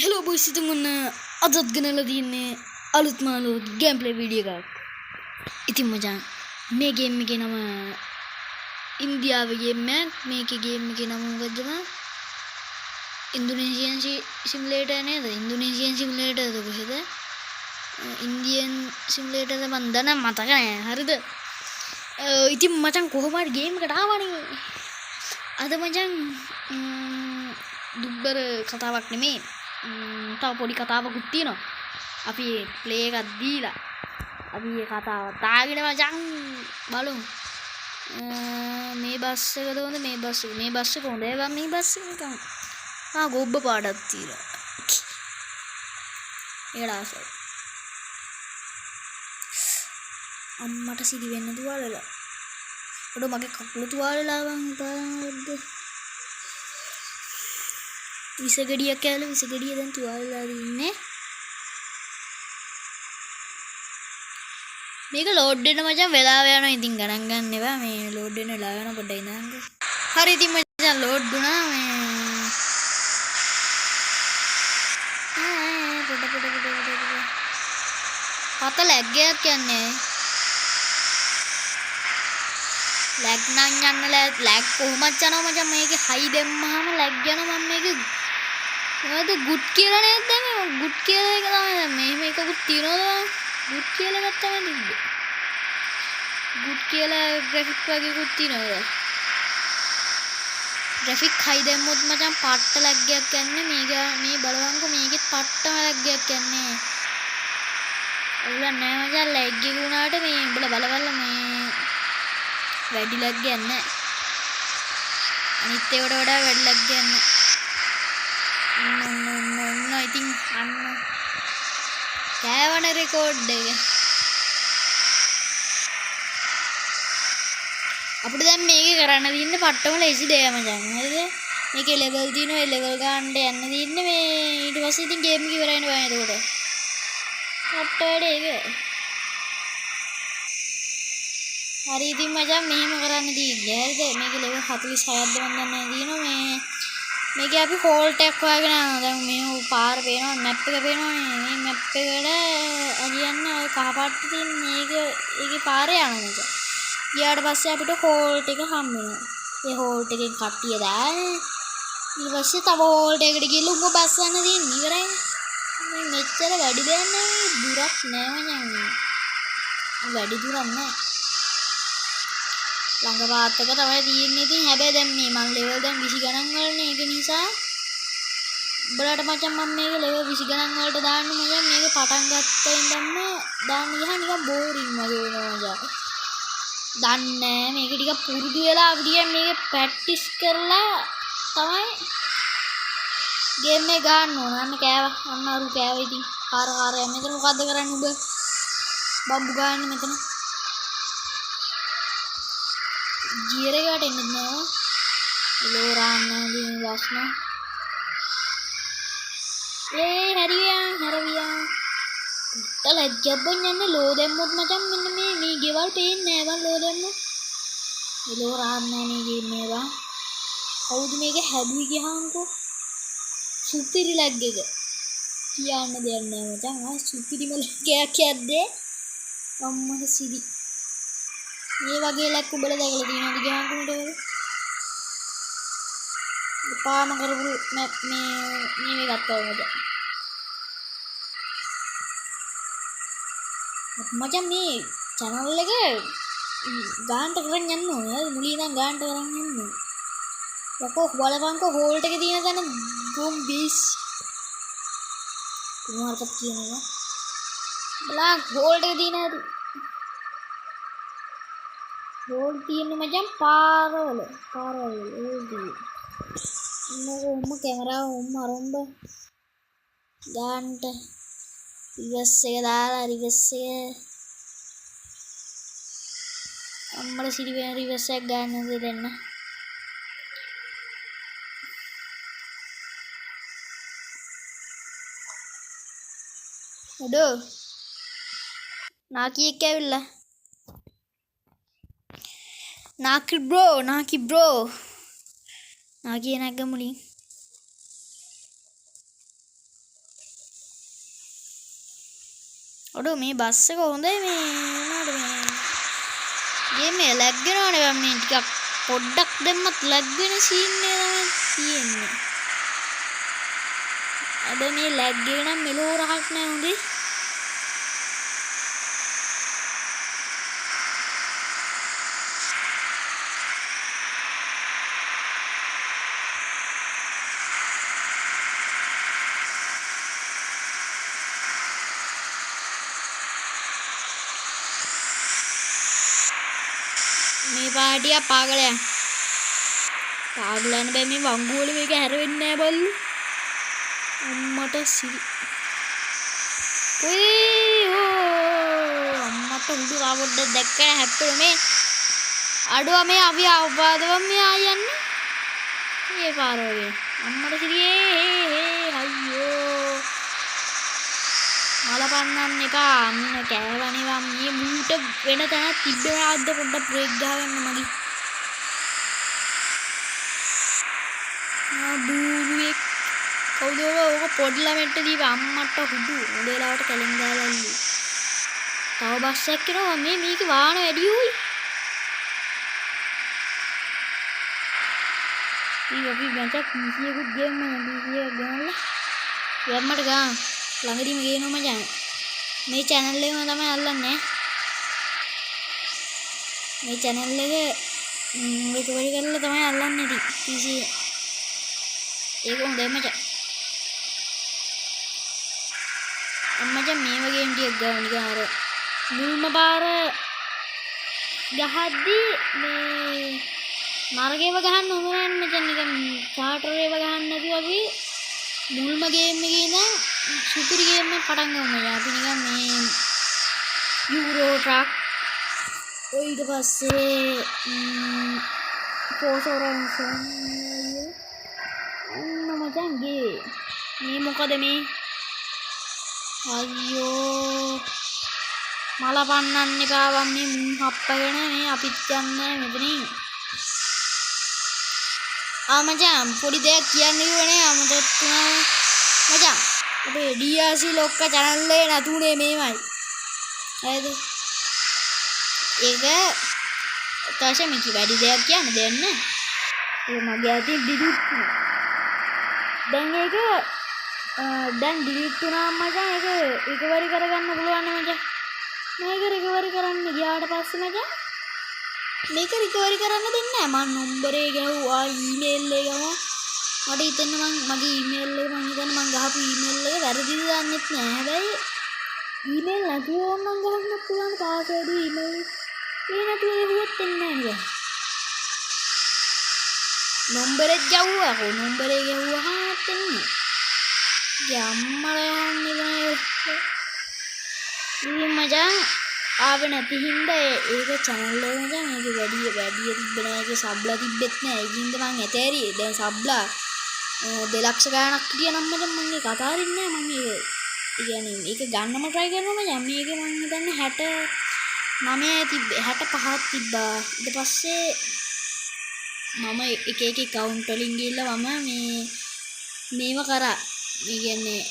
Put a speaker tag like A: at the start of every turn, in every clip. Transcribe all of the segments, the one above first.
A: Hello boys, itu mana adat genala diinne alut malu gameplay video එකක්. ඉතින් මචං මේ ගේම් එකේ නම ඉන්දියාවේ ගේම් එකක්. මේකේ ගේම් එකේ නම මොකද්ද මම? ඉන්දුනීසියන් සිමුලේටර් නේද? ඉන්දුනීසියන් සිමුලේටර් ද කොහෙද? ඉන්දියන් සිමුලේටර් ද මන් දන්නේ මතක නෑ. හරිද? ඉතින් මචං කොහොම හරි ගේම් එකට ආවනේ. අද මචං දුබ්බර කතාවක් නෙමෙයි. තව පොඩි කතාවකුත් තියෙනවා. අපි ප්ලේ එකක් දීලා අපි මේ කතාව තාගෙන මචං බලමු. මේ බස් එකද හොඳ මේ බස් එක හොඳ. ඒවා මේ බස් එක නිකන් ගොබ්බ පාඩක් තියලා. ඒකට ආසයි. අම්මට සිදි වෙන්න තුවාලලා. ඔඩ මගේ කකුල තුවාලලා වන්ද. විසගඩියක් කෑලා විසගඩිය දැන් තුවාලලා ඉන්නේ. මේක ලෝඩ් වෙන්න මචං වෙලාව යනවා. ඉතින් ගණන් ගන්න එපා. මේ ලෝඩ් වෙන්න වෙලාව යනවා පොඩ්ඩක් ඉඳන්. හරි ඉතින් මචං ලෝඩ් වුණා. පොඩ ලැග් එකක් යන්නේ. ලැග් නම් යන්න ලැග් කොහොමද යනවා මචං. මේකේ හයි දැම්මහම ලැග් යනවා. මම මේක මොකද ගුඩ් කියලා නේද මේ ගුඩ් කියලා එක තමයි මේ මේකකුත් තියනවද ගුඩ් කියලා එකක් තමයි තිබ්බේ. ගුඩ් කියලා ග්‍රැෆික් වගේකුත් තියනවා. ග්‍රැෆික් හයි දැම්මොත් මචං පට්ට ලැග් එකක් යන්නේ. මේ බලවන්කෝ මේකෙත් පට්ටම ලැග් එකක් යන්නේ. ඔයගොල්ලෝ නෑ මචං ලැග් එක වුණාට මේ උඹලා බලවල්ලා මේ වැඩි ලැග් යන්නේ. අනිත් ඒවට වඩා වැඩි ලැග් යන්නේ. ඉතින් අන්න කෑවන රෙකෝඩ් එක අපිට දැන් මේක කරන්න තියෙන්නේ පට්ටම ලේසි දෙයක් මචං. හරිද? මේකේ ලෙවල් තියෙනවා. ඒ ලෙවල් ගන්න යන්න තියෙන්නේ මේ ඊට පස්සේ ඉතින් ගේම් එක ඉවරයි නේ බෑ එතකොට. පට්ට වැඩ ඒක. හරි ඉතින් මචං මෙහෙම කරන්න තියෙන්නේ. හරිද? මේකේ ලෙවල් 46ක්ද මන් දන්නේ තියෙනවා. මේකේ අපි හෝල්ට් එකක් හොයාගෙන යනවා. දැන් මේ පාර පේනවා මැප් එක පේනවනේ. මේ මැප් එකට අදියන්න ඔය කහ පාට තියෙන ඒකේ පාරේ යනවා නේද? ගියාට පස්සේ අපිට හෝල්ට් එක හම්බ වෙනවා. ඒ හෝල්ට් එකෙන් කට්ටිය දාන්නේ. ඊට පස්සේ තව හෝල්ට් එකකට ගිහලා උඹ බස් යන්න තියෙන්නේ ඉවරයි. මේ මෙච්චර වැඩි දෙයක් නෑ. දුරක් නෑ මචං. වැඩි දුරක් නෑ. ළඟ පාත් එක තමයි තියෙන්නේ. ඉතින් හැබැයි දැන් මේ මම ලෙවල් දැන් 20 ගණන් වලනේ. ඒක නිසා උඹලට මචං මම මේක ලෙවල් 20 ගණන් වලට දාන්න මචං. මේක පටන් ගත්තා ඉඳන්ම දාන්න ගියා නිකන් බෝරින් වගේ වෙනවා මචං. දන්නේ මේක ටික පුරුදු වෙලා අපිට මේක ප්‍රැක්ටිස් කරලා තමයි ගේම් එක ගන්න ඕන. අන්න කෑවා. අන්න අරු කෑවා ඉතින්. කාර යන්නේ. මෙතන මොකද්ද කරන්නේ උඹ? බම්බු ගන්න මෙතන. ජීර එකට එන්නේ නැහැ. ලෝරාන්න දින ලස්න. හරියා. ලැජ්ජබ්බන් යන්නේ ලෝ දැම්මොත් මචං මෙන්න මේ ගෙවල් පේන්නේ නැහැ බං ලෝ දැම්මොත්. ලෝරාන්න මේ ගේම් එකවා. කවුද මේක හැදුවේ ගියාන්කෝ? සුපිරි ලැග් එක. කියන්න දෙයක් නැහැ මචං. සුපිරිම ලැග් එකක් යද්දේ. අම්මට සිදි. මේ වගේ ලැග් උඹලා දැකලා තියෙනවද ගියාන්කෝ මට? පාම කරපු මැප් මේ ගත්තා වද. මචං මේ channel එක ගාන්ට කරන් යන්න ඕනේ. මුලින් ඉඳන් ගාන්ට කරන් යන්න ඕනේ. යකෝ බලපන්කෝ හෝල්ට් එකේ තියෙන තැන ගොම් බීස්. මොනවද කියනවා? බලා හෝල්ට් එකේ තියෙන හැටි. හෝල්ට් තියෙන්නේ මචං පාරවල. ඕදී. මොකෝ කැමරාව අරඹ ගාන්ට රිවර්ස් එක දාලා රිවර්ස් එක අම්මලා සිරි වෙන රිවර්ස් එක ගන්න දෙන්න. අඩෝ නාකි එක්ක ඇවිල්ලා. නාකි බ්‍රෝ නාකි නැග්ග මුලින් අඩෝ මේ බස් එක හොඳයි මේ මොනවද මේ ගේම් එක ලැග් වෙනවනේ මම මේ ටිකක් පොඩ්ඩක් දැම්මත් ලැග් වෙන සීන් එක තමයි තියෙන්නේ. අද මේ ලැග් එක නම් මෙලෝ රහක් නෑ හොඳේ. මේ පාටිය පාගලයන් පාගලයන් බෑ මේ වංගුවල මේක හැරෙන්නේ නෑ බල්ලු අම්මට සිරි අම්මට උඩු ආවොඩ දැක්කන හැප්පෙල මේ අඩුව මේ අපි අවපාදවම් මේ ආයන්නේ මේ පාර වගේ අම්මට සිරියේ අයියෝ මල පන්නන්න එපා අන්න කෑවනේ මේ මූට වෙන තැනක් තිබ්බේ ආද්ද පොඩ්ඩක් බ්‍රේක් ගහගන්න මගේ බූරුවේ කවුද ඔක පොඩි ළමෙක්ට දීප අම්මට හුදු උදේලාවට කැලෙන් දාලාලු තව බස් එකක් එනවා මේකේ වාහන වැඩි උයි ඊ අපි මචක් කීසියකුත් ගේම් මම කීසියක් ගානලා යම්මට ගාන ළඟදීම ගේනවා මචං මේ channel එකම තමයි අල්ලන්නේ මේ channel එක රිකවරි කරලා තමයි අල්ලන්නේ ඉතින් PC ඒක හොඳයි මචං අම්මචං මේ වගේ ගේම් ටිකක් ගාව නිකන් අර මුල්ම පාර ගහද්දි මේ මාර්ගේව ගහන්න හොඳ නෑ මචං නිකන් චාටර් ඒව ගහන්න නැතුව අපි මුල්ම ගේම් එකේ ඉඳන් සුපිරි ගේම් එක පටන් ගමු මචං අපි නිකන් මේ යූරෝ ට්‍රක් ඊට පස්සේ පෝසෝරන්සන් මචං ගේ මේ මොකද මේ අයියෝ මල පන්නන්න එපා වම් මේ මුන් හප්පගෙන මේ අපිත් යන්නේ මෙතනින් මචං පොඩි දෙයක් කියන්න කිව්වනේ අමතක වුණා මචං අපේ DRC ලොක්ක channel එකේ නතුනේ මේමයි හරිද ඒක තාෂමිකි වැඩි දෙයක් කියන්න දෙන්න ඒ මගේ අතින් ඩිලීට් දැන් ඒක දැන් ඩිලීට් වුණාම මචං ඒක රිකවරි කරගන්න පුළුවන් නේ මචං මේක රිකවරි කරන්න ගියාට පස්සේ මචං මේක රිකවරි කරන්න දෙන්නේ නැහැ මම නම්බරේ ගැහුවා ඊමේල් එක ගහුවා මට හිතෙන්න මගේ ඊමේල් එක මම හිතන්නේ මම ගහපු ඊමේල් එක වැරදිද දන්නෙත් නැහැ හැබැයි ඊමේල් නැතුව ඕනනම් ගහන්න පුළුවන් පාස්වර්ඩ් ඊමේල් ඒ නැතුව ගියොත් එන්නේ නැහැ නම්බරේ ගැහුවා කො නම්බරේ ගැහුවා එන්නේ යම්මල යන්නේ ඉතින් මචං ආවේ නැති හින්දා ඒක channel එක මචං ඒක වැඩි තිබ්බ නෑ ඒක සබ්ලා තිබ්බෙත් නෑ ඒ හින්දා මං ඇතෑරියේ දැන් සබ්ලා 2 ලක්ෂ ගාණක් හිටියා නම් මචං මම ඒක අතාරින්නේ නෑ මම ඒක කියන්නේ ඒක ගන්නම try කරනවා මචං මේක මං හිතන්නේ 65ක් තිබ්බා ඊට පස්සේ මම එක account වලින් ගිහලා මම මේව කරා මේ කියන්නේ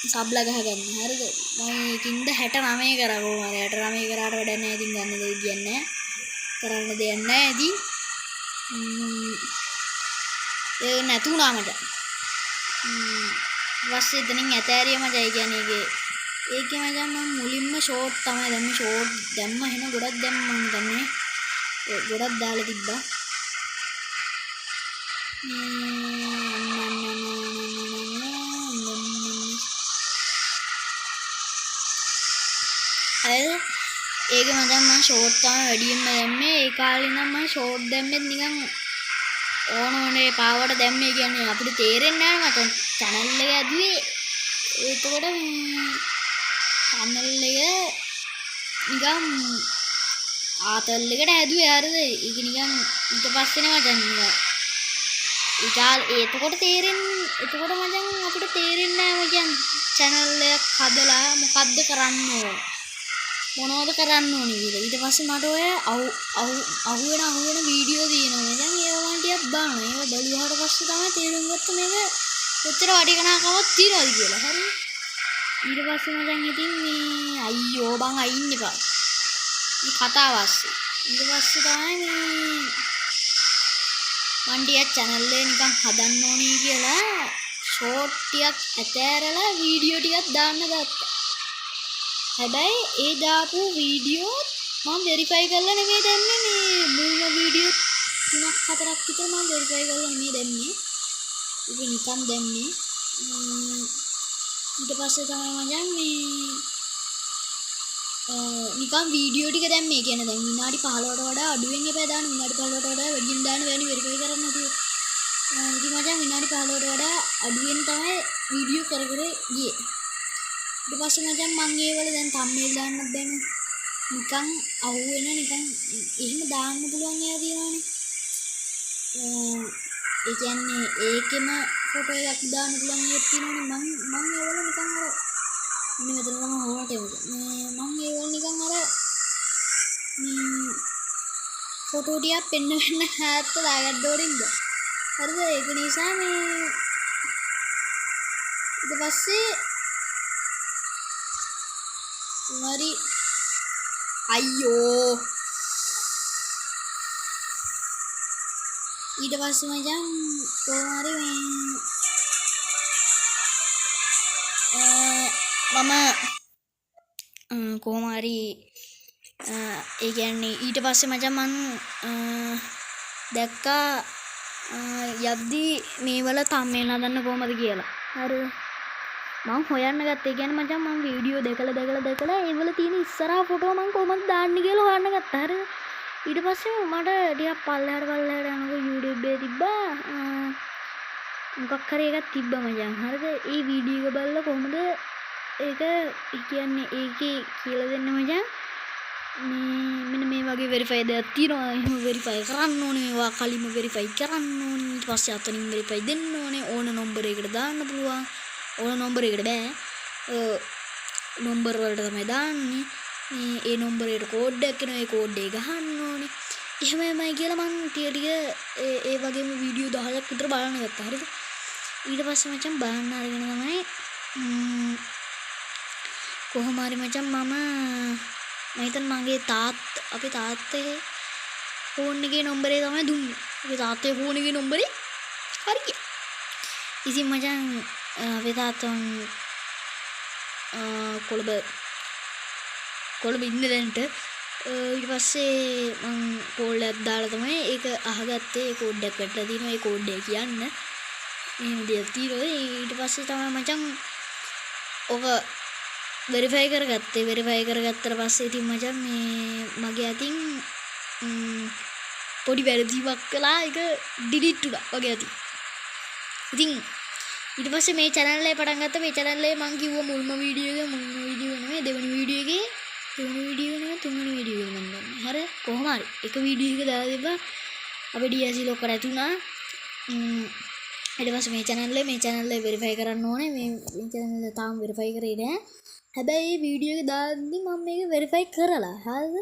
A: සබ්ලා ගහගන්න හරිද මම ඒකින්ද 69 කරා කොහොම හරි 69 කරාට වැඩක් නැහැ ඉතින් ගන්න දෙයක් කියන්නේ කරන්න දෙයක් නැහැ ඉතින් ඒ නැතුණා මට ඊපස්සේ එතනින් ඇතෑරිය මචං ඒ කියන්නේ ඒකේ මචං මම මුලින්ම ෂෝට් තමයි දැම්මේ ෂෝට් දැම්ම එහෙනම් ගොඩක් දැම්ම මම හිතන්නේ ගොඩක් දාලා තිබ්බා ඒක මචං මම ෂෝට් තමයි වැඩියෙන්ම දැම්මේ ඒ කාලේ නම් මම ෂෝට් දැම්මෙත් නිකන් ඕනේ පාවට දැම්මේ කියන්නේ අපිට තේරෙන්නේ නැහැ මචං channel එක ඇදුවේ ඒකකොට channel එක නිකන් ආතල් එකට ඇදුවේ හරිද ඒක නිකන් ඊට පස්සේනේ මචං නිකන් ඒකකොට එතකොට මචං අපිට තේරෙන්නේ නැහැ මචං channel එකක් හදලා මොකද්ද කරන්න ඕන මොනවද කරන්න ඕනේ කියලා. ඊට පස්සේ මට ඔය අහුවෙන වීඩියෝ දිනනවා. දැන් ඒවා මම ටිකක් බලනවා. ඒවා බැලුවාට පස්සේ තමයි තේරුම් ගත්තේ මේක කොච්චර වටිනාකමක් තියනවද කියලා. හරිද? ඊට පස්සේ මචං ඉතින් මේ අයියෝ බං අයින්න එපා මේ කතාව ASCII ඊට පස්සේ තමයි මේ මන් ටිකක් channel එක නිකන් හදන්න ඕනේ කියලා ෂෝට් ටිකක් ඇතෑරලා වීඩියෝ ටිකක් දාන්න ගත්තා. හැබැයි ඒ දාපු වීඩියෝ මම වෙරිෆයි කරලා නෙමෙයි දැම්මේ මේ මුල්ම වීඩියෝ 3ක් 4ක් විතර මම වෙරිෆයි කරලා නෙමෙයි දැම්මේ. ඒක නිකන් දැම්මේ. ඊට පස්සේ තමයි මචං මේ නිකන් වීඩියෝ ටික දැම්මේ කියන්නේ දැන් විනාඩි 15කට වඩා අඩුවෙන් එපා දාන්න විනාඩි 15කට වඩා වැඩියෙන් දාන්න බෑනේ වෙරිෆයි කරන්න නැතුව. ඉතින් මචං විනාඩි 15කට වඩා අඩුවෙන් තමයි වීඩියෝ කර ගියේ. ඊට පස්සේ මචං මම ඒවල දැන් thumbnail දාන්නත් බෑනේ. නිකන් අහුවෙන නිකන් එහෙම දාන්න පුළුවන් ඒවා තියෙනවානේ. ඒ කියන්නේ ඒකෙම ෆොටෝ එකක් දාන්න පුළුවන් ඒවා තියෙනවානේ. මම ඒවල නිකන් අර මෙන්න මෙතන තමයි හොරට එන්නේ. මම ඒවල නිකන් අර ෆොටෝ ටිකක් පෙන්න හැත්ත දාගන්න ඕනින්ද. හරිද? ඒක නිසා මේ ඊට පස්සේ හරි අයියෝ ඊට පස්සේ මචං කොහොම හරි මම කොහොම හරි ඒ කියන්නේ ඊට පස්සේ මචං මං දැක්කා යද්දි මේවල thumbnail හදන්න කොහමද කියලා. හරිද? මං හොයන්න ගත්තා. ඒ කියන්නේ මචං මං වීඩියෝ දැකලා ඒවල තියෙන ඉස්සරහා ෆොටෝ මං කොහොමද දාන්නේ කියලා හොයන්න ගත්තා. හරිද? ඊට පස්සේ මට ටිකක් පල්ලෙහාට යනකොට YouTube එකේ තිබ්බා මොකක් හරි එකක් තිබ්බා මචං. හරිද? ඒ වීඩියෝ එක බලලා කොහොමද ඒක කියන්නේ ඒකේ කියලා දෙන්න මචං. මෙන්න මේ වගේ වෙරිෆයි දෙයක් තියෙනවා. එහෙම වෙරිෆයි කරන්න ඕනේ. මේවා කලින්ම වෙරිෆයි කරන්න ඕනේ. ඊට පස්සේ අතනින් වෙරිෆයි දෙන්න ඕනේ. ඕන නම්බර් එකකට දාන්න පුළුවන්. ඕන නම්බර් එකට බෑ. නම්බර් වලට තමයි දාන්නේ. ඒ නම්බර් එකට කෝඩ් එකක් එනවා. ඒ කෝඩ් එක ගහන්න ඕනේ. එහෙමයි කියලා මං ටික ඒ වගේම වීඩියෝ 10ක් විතර බලන්න ගත්තා. හරිද? ඊට පස්සේ මචං බලන්න අරගෙන තමයි කොහොම හරි මචං මම හිතන්නේ මගේ අපේ තාත්තගේ ෆෝන් එකේ නම්බරේ තමයි දුන්නේ. අපේ තාත්තගේ ෆෝන් එකේ නම්බරේ හරි ගියා. ඉතින් මචං අපේ තාත්තා කොළඹ ඉන්න දැනට ඊට පස්සේ මං කෝල් එකක් දාලා තමයි ඒක අහගත්තේ. ඒ කෝඩ් එක වැටලා තියෙනවා. ඒ කෝඩ් එක කියන්න එහෙම දෙයක් තියෙනවා. ඊට පස්සේ තමයි මචං ඔක වෙරිෆයි කරගත්තේ. වෙරිෆයි කරගත්තට පස්සේ ඉතින් මචං මේ මගේ අතින් පොඩි වැරදිවක් කළා. ඒක ඩිලීට් වුණා වගේ අතින්. ඉතින් ඊට පස්සේ මේ channel එක පටන් ගත්තා. මේ channel එකේ මං කිව්වා මුල්ම වීඩියෝ නෙමෙයි දෙවෙනි වීඩියෝ එකේ තුන්වෙනි වීඩියෝ එක මම දන්නේ. හරි කොහොම හරි එක වීඩියෝ එක දාලා තිබ්බා. අපේ DSC ලොක් කරලා තුනා. ඊට පස්සේ මේ channel එක වෙරිෆයි කරන්න ඕනේ. මේ channel එක තාම වෙරිෆයි කරේ නෑ. හැබැයි මේ වීඩියෝ එක දාද්දි මම මේක වෙරිෆයි කරලා. හරිද?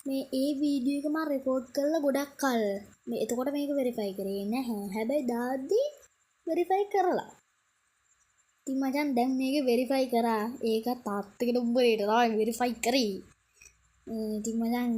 A: මේ ඒ වීඩියෝ එක මම රෙකෝඩ් කරලා ගොඩක් කල් මේ එතකොට මේක වෙරිෆයි කරේ නැහැ. හැබැයි දාද්දි වෙරිෆයි කරලා. ඉතින් මචං දැන් මේක වෙරිෆයි කරා. ඒක තාත්තගේ නම්බරේට තමයි වෙරිෆයි කරේ. ඉතින් මචං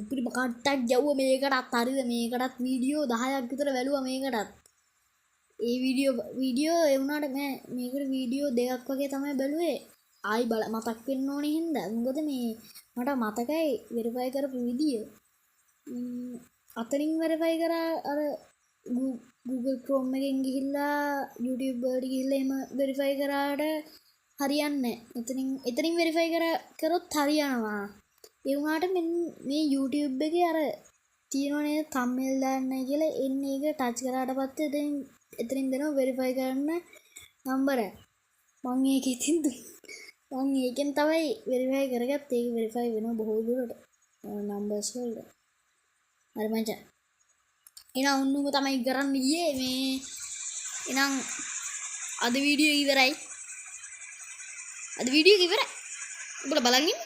A: පුරි බකට්ටක් ගැව්වා මේකටත්. හරිද? මේකටත් වීඩියෝ 10ක් විතර වැළුවා මේකටත්. ඒ වීඩියෝ ඒ වුණාට මේකට වීඩියෝ 2ක් වගේ තමයි බැලුවේ. ආයි මතක් වෙන්න ඕනේ හින්දා. මොකද මේ මට මතකයි වෙරිෆයි කරපු විදිය. අතනින් වෙරිෆයි කරා අර Google Chrome එකෙන් ගිහිල්ලා YouTube වලට ගිහිල්ලා එහෙම වෙරිෆයි කරාට හරියන්නේ නැහැ. එතනින් වෙරිෆයි කරොත් හරියනවා. ඒ වුණාට මේ YouTube එකේ අර තියෙනවනේ thumbnail දාන්නයි කියලා එන්නේ ඒක ටච් කරාට පස්සේ එතනින් දෙනවා වෙරිෆයි කරන්න නම්බර. මම ඒකෙන් තමයි වෙරිෆයි කරගත්තේ. ඒක වෙරිෆයි වෙනවා බොහෝ දුරට නම්බර්ස් වලට. හරි මචං. එහෙනම් උන්නුම තමයි කරන්න ගියේ මේ. එහෙනම් අද වීඩියෝ ඉවරයි. උඹලා බලන් ඉන්න.